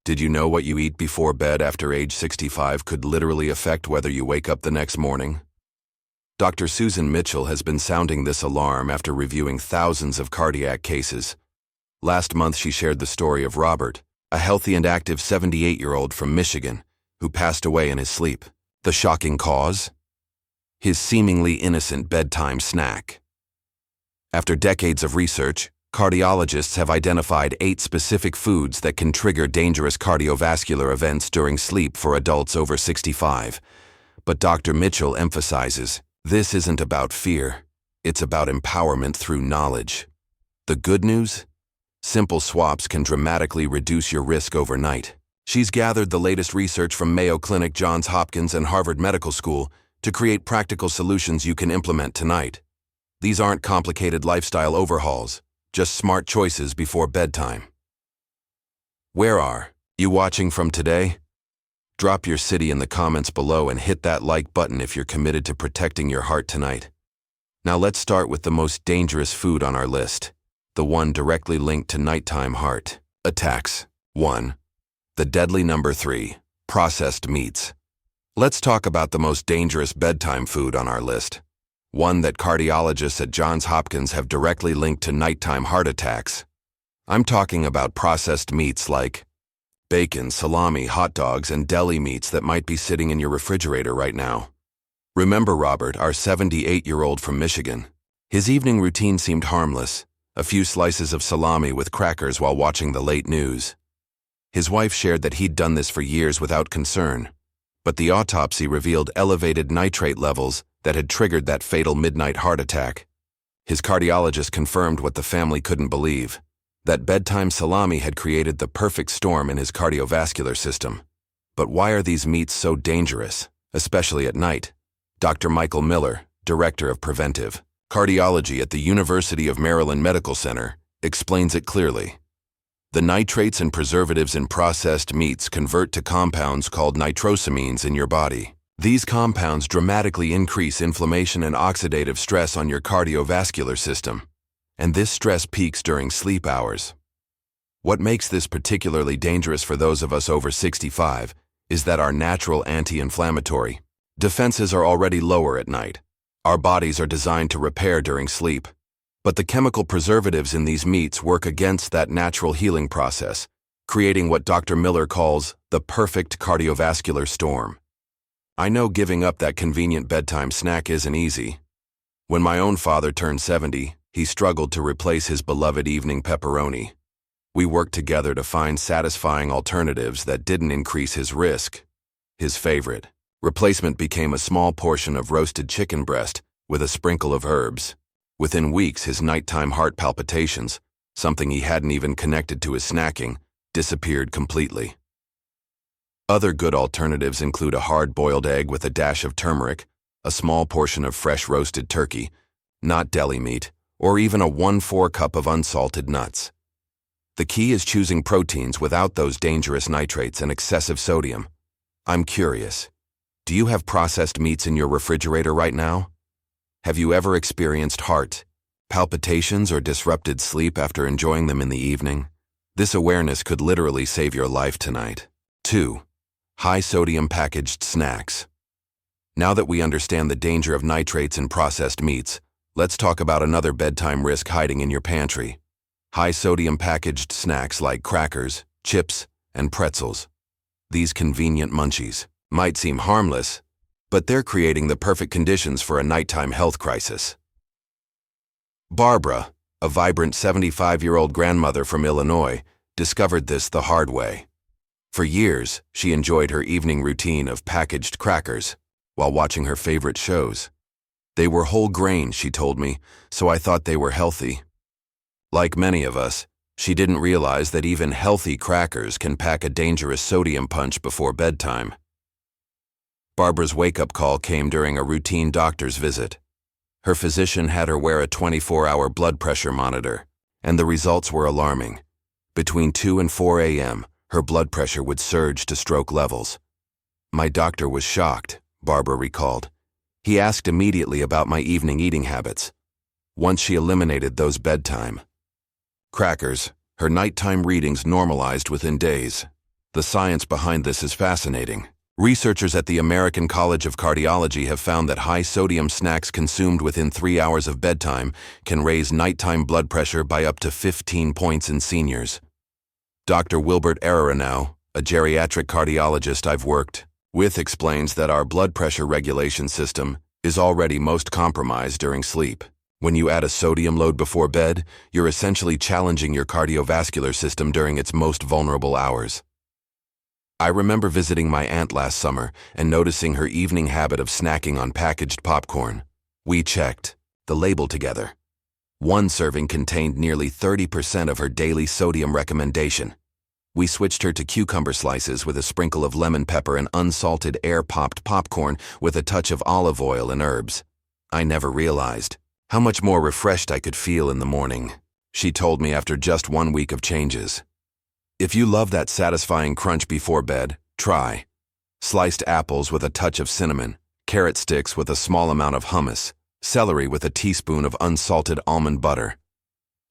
Did you know what you eat before bed after age 65 could literally affect whether you wake up the next morning? Dr. Susan Mitchell has been sounding this alarm after reviewing thousands of cardiac cases. Last month she shared the story of Robert, a healthy and active 78-year-old from Michigan, who passed away in his sleep. The shocking cause? His seemingly innocent bedtime snack. After decades of research, cardiologists have identified 8 specific foods that can trigger dangerous cardiovascular events during sleep for adults over 65. But Dr. Mitchell emphasizes, this isn't about fear. It's about empowerment through knowledge. The good news? Simple swaps can dramatically reduce your risk overnight. She's gathered the latest research from Mayo Clinic, Johns Hopkins, and Harvard Medical School to create practical solutions you can implement tonight. These aren't complicated lifestyle overhauls, just smart choices before bedtime. Where are you watching from today? Drop your city in the comments below and hit that like button if you're committed to protecting your heart tonight. Now let's start with the most dangerous food on our list, the one directly linked to nighttime heart attacks. 1. The deadly number 3, processed meats. Let's talk about the most dangerous bedtime food on our list. One that cardiologists at Johns Hopkins have directly linked to nighttime heart attacks. I'm talking about processed meats like bacon, salami, hot dogs, and deli meats that might be sitting in your refrigerator right now. Remember Robert, our 78-year-old from Michigan? His evening routine seemed harmless, a few slices of salami with crackers while watching the late news. His wife shared that he'd done this for years without concern, but the autopsy revealed elevated nitrate levels that had triggered that fatal midnight heart attack. His cardiologist confirmed what the family couldn't believe, that bedtime salami had created the perfect storm in his cardiovascular system. But why are these meats so dangerous, especially at night? Dr. Michael Miller, Director of Preventive Cardiology at the University of Maryland Medical Center, explains it clearly. The nitrates and preservatives in processed meats convert to compounds called nitrosamines in your body. These compounds dramatically increase inflammation and oxidative stress on your cardiovascular system, and this stress peaks during sleep hours. What makes this particularly dangerous for those of us over 65 is that our natural anti-inflammatory defenses are already lower at night. Our bodies are designed to repair during sleep, but the chemical preservatives in these meats work against that natural healing process, creating what Dr. Miller calls the perfect cardiovascular storm. I know giving up that convenient bedtime snack isn't easy. When my own father turned 70, he struggled to replace his beloved evening pepperoni. We worked together to find satisfying alternatives that didn't increase his risk. His favorite replacement became a small portion of roasted chicken breast with a sprinkle of herbs. Within weeks, his nighttime heart palpitations, something he hadn't even connected to his snacking, disappeared completely. Other good alternatives include a hard-boiled egg with a dash of turmeric, a small portion of fresh roasted turkey, not deli meat, or even a 1/4 cup of unsalted nuts. The key is choosing proteins without those dangerous nitrates and excessive sodium. I'm curious, do you have processed meats in your refrigerator right now? Have you ever experienced heart palpitations or disrupted sleep after enjoying them in the evening? This awareness could literally save your life tonight. 2. High-sodium packaged snacks. Now that we understand the danger of nitrates in processed meats, let's talk about another bedtime risk hiding in your pantry. High-sodium packaged snacks like crackers, chips, and pretzels. These convenient munchies might seem harmless, but they're creating the perfect conditions for a nighttime health crisis. Barbara, a vibrant 75-year-old grandmother from Illinois, discovered this the hard way. For years, she enjoyed her evening routine of packaged crackers while watching her favorite shows. They were whole grain, she told me, so I thought they were healthy. Like many of us, she didn't realize that even healthy crackers can pack a dangerous sodium punch before bedtime. Barbara's wake-up call came during a routine doctor's visit. Her physician had her wear a 24-hour blood pressure monitor, and the results were alarming. Between 2 and 4 a.m., her blood pressure would surge to stroke levels. My doctor was shocked, Barbara recalled. He asked immediately about my evening eating habits. Once she eliminated those bedtime crackers, her nighttime readings normalized within days. The science behind this is fascinating. Researchers at the American College of Cardiology have found that high-sodium snacks consumed within 3 hours of bedtime can raise nighttime blood pressure by up to 15 points in seniors. Dr. Wilbert Araranow, a geriatric cardiologist I've worked with, explains that our blood pressure regulation system is already most compromised during sleep. When you add a sodium load before bed, you're essentially challenging your cardiovascular system during its most vulnerable hours. I remember visiting my aunt last summer and noticing her evening habit of snacking on packaged popcorn. We checked the label together. One serving contained nearly 30% of her daily sodium recommendation. We switched her to cucumber slices with a sprinkle of lemon pepper and unsalted air-popped popcorn with a touch of olive oil and herbs. I never realized how much more refreshed I could feel in the morning, she told me after just 1 week of changes. If you love that satisfying crunch before bed, try sliced apples with a touch of cinnamon, carrot sticks with a small amount of hummus, celery with a teaspoon of unsalted almond butter.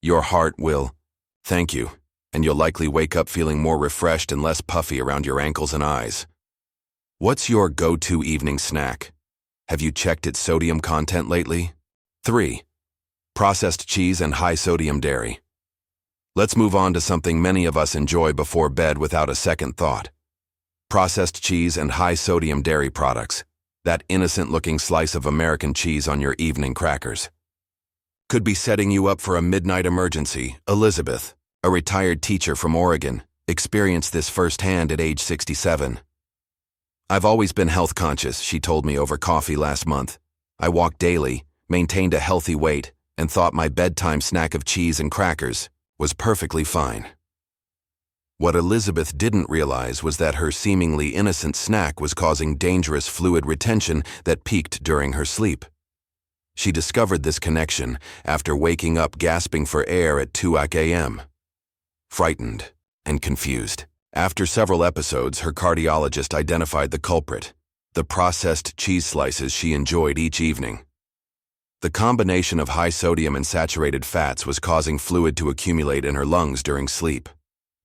Your heart will thank you, and you'll likely wake up feeling more refreshed and less puffy around your ankles and eyes. What's your go-to evening snack? Have you checked its sodium content lately? 3. Processed cheese and high-sodium dairy. Let's move on to something many of us enjoy before bed without a second thought. Processed cheese and high-sodium dairy products. That innocent-looking slice of American cheese on your evening crackers could be setting you up for a midnight emergency. Elizabeth, a retired teacher from Oregon, experienced this firsthand at age 67. I've always been health conscious, she told me over coffee last month. I walked daily, maintained a healthy weight, and thought my bedtime snack of cheese and crackers was perfectly fine. What Elizabeth didn't realize was that her seemingly innocent snack was causing dangerous fluid retention that peaked during her sleep. She discovered this connection after waking up gasping for air at 2 a.m. Frightened and confused. After several episodes, her cardiologist identified the culprit, the processed cheese slices she enjoyed each evening. The combination of high sodium and saturated fats was causing fluid to accumulate in her lungs during sleep.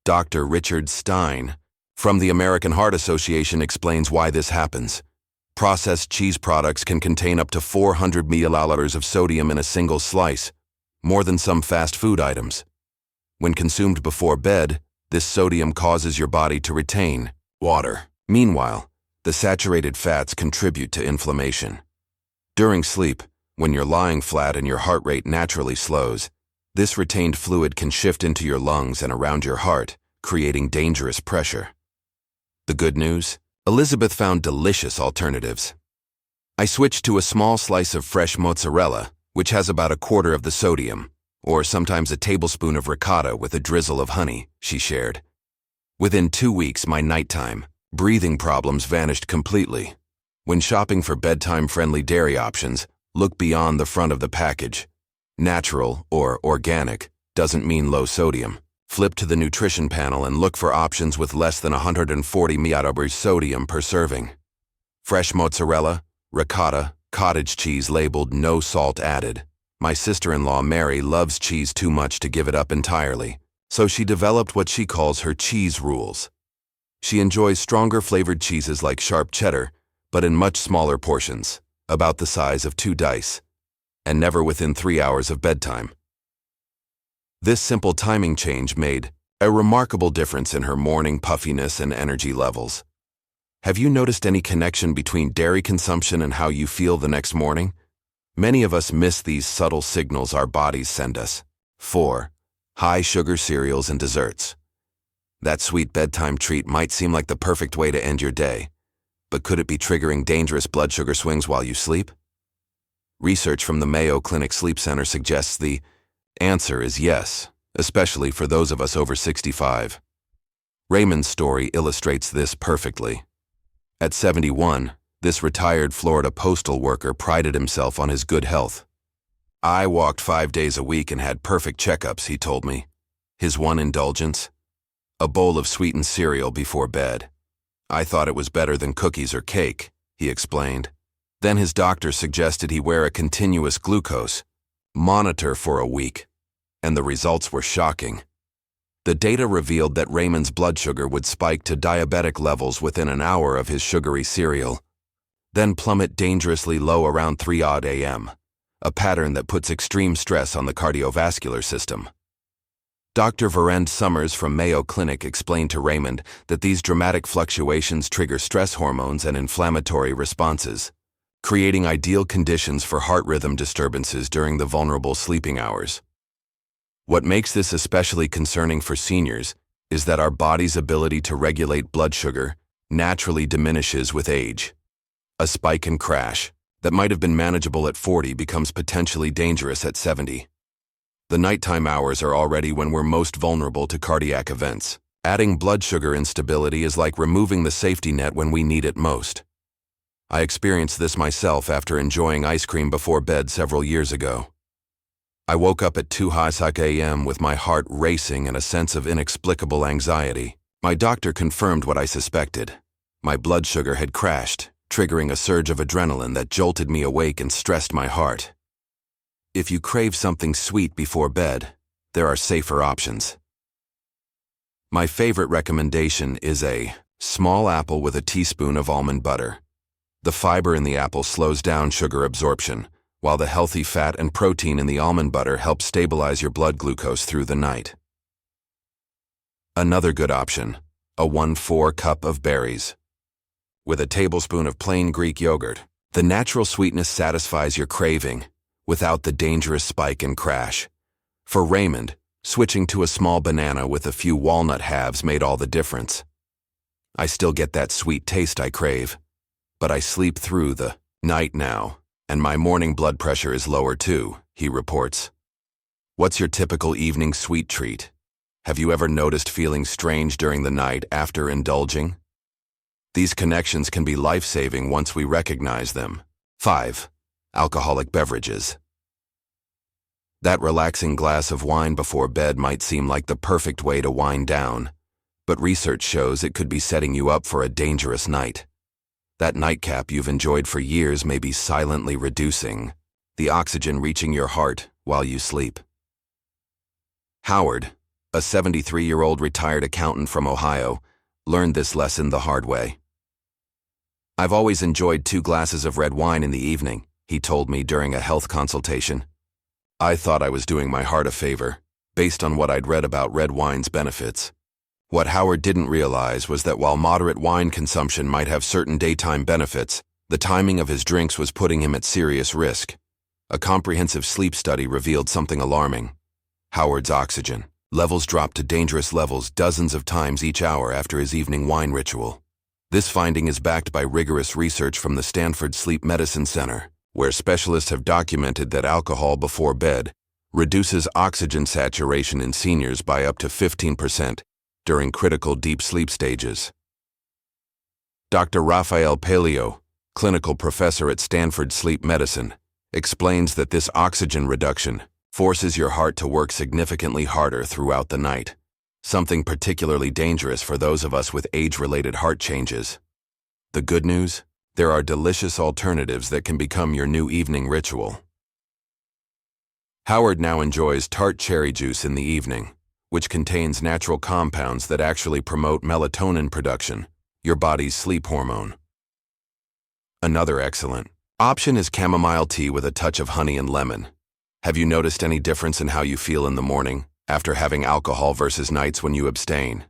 Dr. Richard Stein from the American Heart Association explains why this happens. Processed cheese products can contain up to 400 milliliters of sodium in a single slice, more than some fast food items. When consumed before bed, this sodium causes your body to retain water. Meanwhile, the saturated fats contribute to inflammation. During sleep, when you're lying flat and your heart rate naturally slows, this retained fluid can shift into your lungs and around your heart, creating dangerous pressure. The good news? Elizabeth found delicious alternatives. I switched to a small slice of fresh mozzarella, which has about a quarter of the sodium, or sometimes a tablespoon of ricotta with a drizzle of honey, she shared. Within 2 weeks, my nighttime breathing problems vanished completely. When shopping for bedtime-friendly dairy options, look beyond the front of the package. Natural or organic doesn't mean low sodium. Flip to the nutrition panel and look for options with less than 140 milliliters sodium per serving. Fresh mozzarella, ricotta, cottage cheese labeled no salt added. My sister-in-law Mary loves cheese too much to give it up entirely, so she developed what she calls her cheese rules. She enjoys stronger flavored cheeses like sharp cheddar, but in much smaller portions, about the size of 2 dice, and never within 3 hours of bedtime. This simple timing change made a remarkable difference in her morning puffiness and energy levels. Have you noticed any connection between dairy consumption and how you feel the next morning? Many of us miss these subtle signals our bodies send us. 4. High-sugar cereals and desserts. That sweet bedtime treat might seem like the perfect way to end your day, but could it be triggering dangerous blood sugar swings while you sleep? Research from the Mayo Clinic Sleep Center suggests the answer is yes, especially for those of us over 65. Raymond's story illustrates this perfectly. At 71, this retired Florida postal worker prided himself on his good health. I walked 5 days a week and had perfect checkups, he told me. His one indulgence? A bowl of sweetened cereal before bed. I thought it was better than cookies or cake, he explained. Then his doctor suggested he wear a continuous glucose monitor for a week, and the results were shocking. The data revealed that Raymond's blood sugar would spike to diabetic levels within an hour of his sugary cereal, then plummet dangerously low around 3 a.m., a pattern that puts extreme stress on the cardiovascular system. Dr. Virend Summers from Mayo Clinic explained to Raymond that these dramatic fluctuations trigger stress hormones and inflammatory responses, creating ideal conditions for heart rhythm disturbances during the vulnerable sleeping hours. What makes this especially concerning for seniors is that our body's ability to regulate blood sugar naturally diminishes with age. A spike and crash that might have been manageable at 40 becomes potentially dangerous at 70. The nighttime hours are already when we're most vulnerable to cardiac events. Adding blood sugar instability is like removing the safety net when we need it most. I experienced this myself after enjoying ice cream before bed several years ago. I woke up at 2 a.m. with my heart racing and a sense of inexplicable anxiety. My doctor confirmed what I suspected. My blood sugar had crashed, triggering a surge of adrenaline that jolted me awake and stressed my heart. If you crave something sweet before bed, there are safer options. My favorite recommendation is a small apple with a teaspoon of almond butter. The fiber in the apple slows down sugar absorption, while the healthy fat and protein in the almond butter help stabilize your blood glucose through the night. Another good option, a 1/4 cup of berries. With a tablespoon of plain Greek yogurt, the natural sweetness satisfies your craving without the dangerous spike and crash. For Raymond, switching to a small banana with a few walnut halves made all the difference. I still get that sweet taste I crave, but I sleep through the night now, and my morning blood pressure is lower too, he reports. What's your typical evening sweet treat? Have you ever noticed feeling strange during the night after indulging? These connections can be life-saving once we recognize them. 5. Alcoholic beverages. That relaxing glass of wine before bed might seem like the perfect way to wind down, but research shows it could be setting you up for a dangerous night. That nightcap you've enjoyed for years may be silently reducing the oxygen reaching your heart while you sleep. Howard, a 73-year-old retired accountant from Ohio, learned this lesson the hard way. I've always enjoyed 2 glasses of red wine in the evening, he told me during a health consultation. I thought I was doing my heart a favor, based on what I'd read about red wine's benefits. What Howard didn't realize was that while moderate wine consumption might have certain daytime benefits, the timing of his drinks was putting him at serious risk. A comprehensive sleep study revealed something alarming. Howard's oxygen levels dropped to dangerous levels dozens of times each hour after his evening wine ritual. This finding is backed by rigorous research from the Stanford Sleep Medicine Center, where specialists have documented that alcohol before bed reduces oxygen saturation in seniors by up to 15% during critical deep sleep stages. Dr. Rafael Paleo, clinical professor at Stanford Sleep Medicine, explains that this oxygen reduction forces your heart to work significantly harder throughout the night, something particularly dangerous for those of us with age-related heart changes. The good news? There are delicious alternatives that can become your new evening ritual. Howard now enjoys tart cherry juice in the evening, which contains natural compounds that actually promote melatonin production, your body's sleep hormone. Another excellent option is chamomile tea with a touch of honey and lemon. Have you noticed any difference in how you feel in the morning after having alcohol versus nights when you abstain?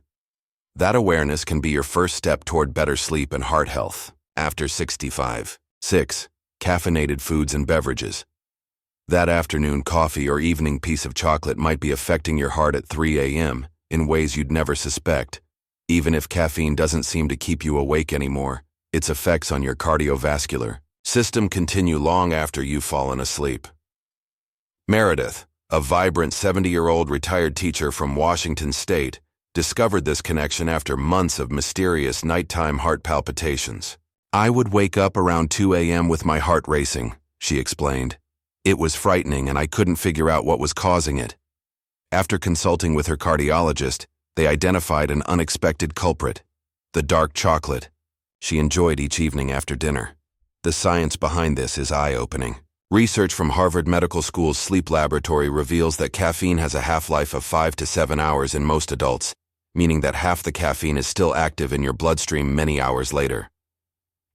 That awareness can be your first step toward better sleep and heart health after 65. 6. Caffeinated foods and beverages. That afternoon coffee or evening piece of chocolate might be affecting your heart at 3 a.m. in ways you'd never suspect. Even if caffeine doesn't seem to keep you awake anymore, its effects on your cardiovascular system continue long after you've fallen asleep. Meredith, a vibrant 70-year-old retired teacher from Washington State, discovered this connection after months of mysterious nighttime heart palpitations. I would wake up around 2 a.m. with my heart racing, she explained. It was frightening and I couldn't figure out what was causing it. After consulting with her cardiologist, they identified an unexpected culprit, the dark chocolate she enjoyed each evening after dinner. The science behind this is eye-opening. Research from Harvard Medical School's sleep laboratory reveals that caffeine has a half-life of 5 to 7 hours in most adults, meaning that half the caffeine is still active in your bloodstream many hours later.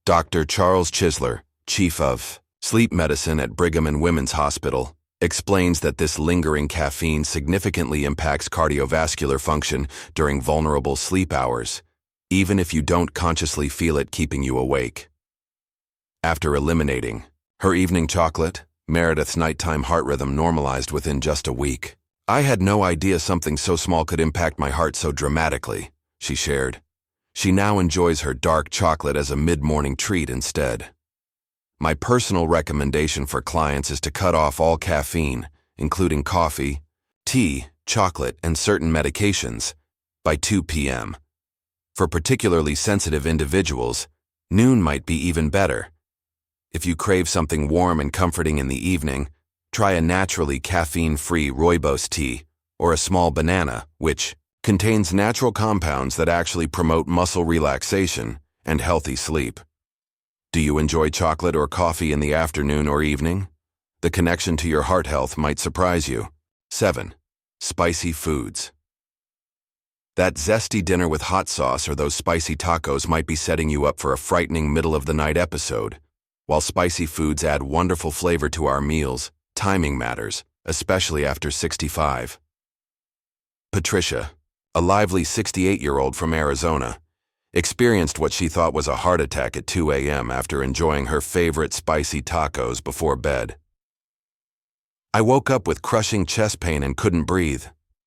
Dr. Charles Chisler, chief of sleep medicine at Brigham and Women's Hospital, explains that this lingering caffeine significantly impacts cardiovascular function during vulnerable sleep hours, even if you don't consciously feel it keeping you awake. After eliminating her evening chocolate, Meredith's nighttime heart rhythm normalized within just a week. "I had no idea something so small could impact my heart so dramatically," she shared. She now enjoys her dark chocolate as a mid-morning treat instead. "My personal recommendation for clients is to cut off all caffeine, including coffee, tea, chocolate, and certain medications, by 2 p.m. For particularly sensitive individuals, noon might be even better. If you crave something warm and comforting in the evening, try a naturally caffeine-free rooibos tea or a small banana, which contains natural compounds that actually promote muscle relaxation and healthy sleep." Do you enjoy chocolate or coffee in the afternoon or evening? The connection to your heart health might surprise you. 7. Spicy foods. That zesty dinner with hot sauce or those spicy tacos might be setting you up for a frightening middle-of-the-night episode. While spicy foods add wonderful flavor to our meals, timing matters, especially after 65. Patricia, a lively 68-year-old from Arizona, experienced what she thought was a heart attack at 2 a.m. after enjoying her favorite spicy tacos before bed. "I woke up with crushing chest pain and couldn't breathe,"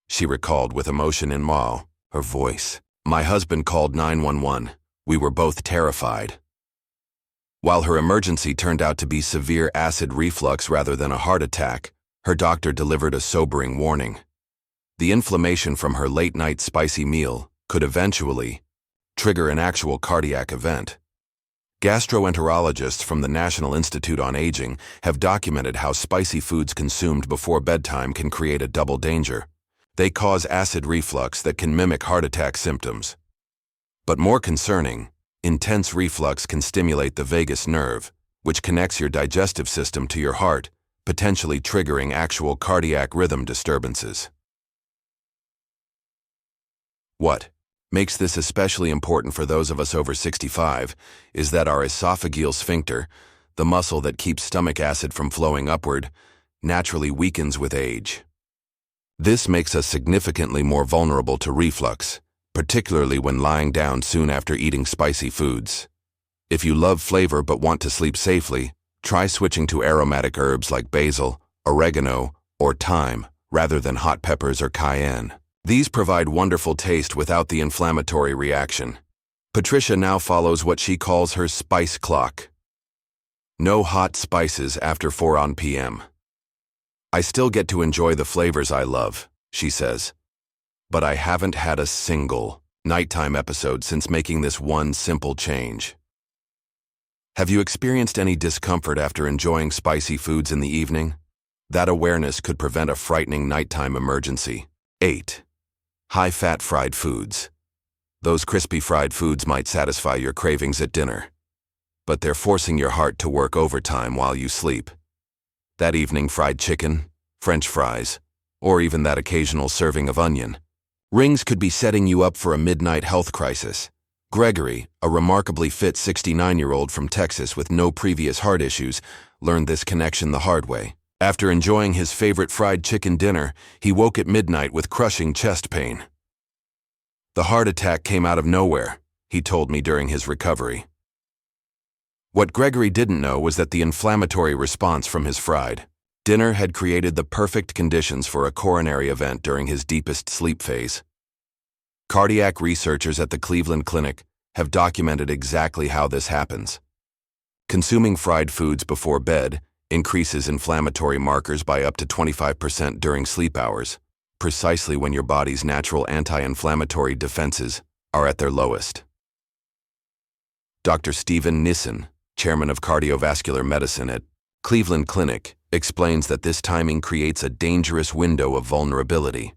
she recalled with emotion in her voice. "My husband called 911. We were both terrified." While her emergency turned out to be severe acid reflux rather than a heart attack, her doctor delivered a sobering warning. The inflammation from her late-night spicy meal could eventually trigger an actual cardiac event. Gastroenterologists from the National Institute on Aging have documented how spicy foods consumed before bedtime can create a double danger. They cause acid reflux that can mimic heart attack symptoms. But more concerning, intense reflux can stimulate the vagus nerve, which connects your digestive system to your heart, potentially triggering actual cardiac rhythm disturbances. What makes this especially important for those of us over 65 is that our esophageal sphincter, the muscle that keeps stomach acid from flowing upward, naturally weakens with age. This makes us significantly more vulnerable to reflux, particularly when lying down soon after eating spicy foods. If you love flavor but want to sleep safely, try switching to aromatic herbs like basil, oregano, or thyme, rather than hot peppers or cayenne. These provide wonderful taste without the inflammatory reaction. Patricia now follows what she calls her spice clock. No hot spices after 4 p.m. "I still get to enjoy the flavors I love," she says. "But I haven't had a single nighttime episode since making this one simple change." Have you experienced any discomfort after enjoying spicy foods in the evening? That awareness could prevent a frightening nighttime emergency. 8. High-fat fried foods. Those crispy fried foods might satisfy your cravings at dinner, but they're forcing your heart to work overtime while you sleep. That evening fried chicken, French fries, or even that occasional serving of onion rings could be setting you up for a midnight health crisis. Gregory, a remarkably fit 69-year-old from Texas with no previous heart issues, learned this connection the hard way. After enjoying his favorite fried chicken dinner, he woke at midnight with crushing chest pain. "The heart attack came out of nowhere," he told me during his recovery. What Gregory didn't know was that the inflammatory response from his fried dinner had created the perfect conditions for a coronary event during his deepest sleep phase. Cardiac researchers at the Cleveland Clinic have documented exactly how this happens. Consuming fried foods before bed increases inflammatory markers by up to 25% during sleep hours, precisely when your body's natural anti-inflammatory defenses are at their lowest. Dr. Stephen Nissen, chairman of cardiovascular medicine at Cleveland Clinic, explains that this timing creates a dangerous window of vulnerability.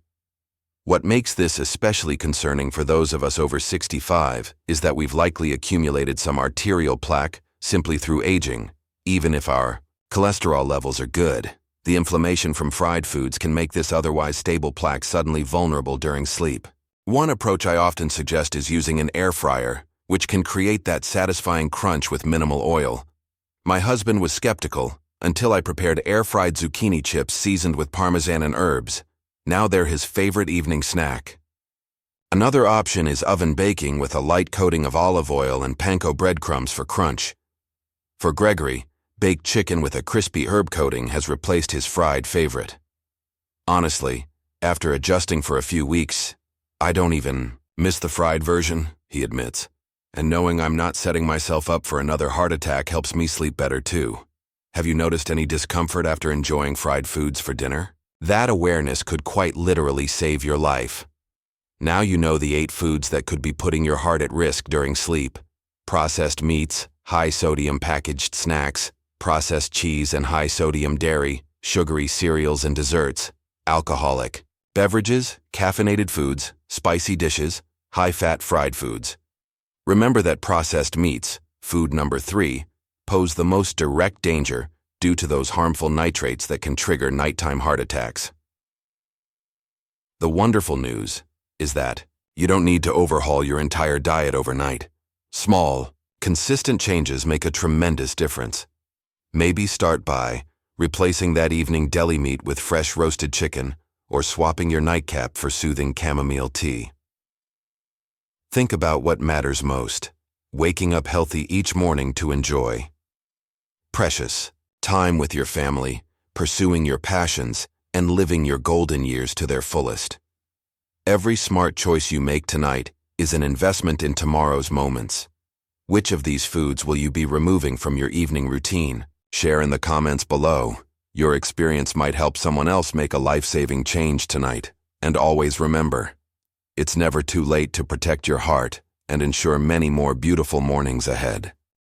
What makes this especially concerning for those of us over 65 is that we've likely accumulated some arterial plaque simply through aging, even if our Cholesterol levels are good. The inflammation from fried foods can make this otherwise stable plaque suddenly vulnerable during sleep. One approach I often suggest is using an air fryer, which can create that satisfying crunch with minimal oil. My husband was skeptical until I prepared air-fried zucchini chips seasoned with parmesan and herbs. Now they're his favorite evening snack. Another option is oven baking with a light coating of olive oil and panko breadcrumbs for crunch. For Gregory, baked chicken with a crispy herb coating has replaced his fried favorite. Honestly, after adjusting for a few weeks, I don't even miss the fried version, he admits. And knowing I'm not setting myself up for another heart attack helps me sleep better too. Have you noticed any discomfort after enjoying fried foods for dinner? That awareness could quite literally save your life. Now you know the 8 foods that could be putting your heart at risk during sleep. Processed meats, high-sodium packaged snacks, processed cheese and high-sodium dairy, sugary cereals and desserts, alcoholic beverages, caffeinated foods, spicy dishes, high-fat fried foods. Remember that processed meats, food number 3, pose the most direct danger due to those harmful nitrates that can trigger nighttime heart attacks. The wonderful news is that you don't need to overhaul your entire diet overnight. Small, consistent changes make a tremendous difference. Maybe start by replacing that evening deli meat with fresh roasted chicken or swapping your nightcap for soothing chamomile tea. Think about what matters most. Waking up healthy each morning to enjoy precious time with your family, pursuing your passions, and living your golden years to their fullest. Every smart choice you make tonight is an investment in tomorrow's moments. Which of these foods will you be removing from your evening routine? Share in the comments below. Your experience might help someone else make a life-saving change tonight. And always remember, it's never too late to protect your heart and ensure many more beautiful mornings ahead.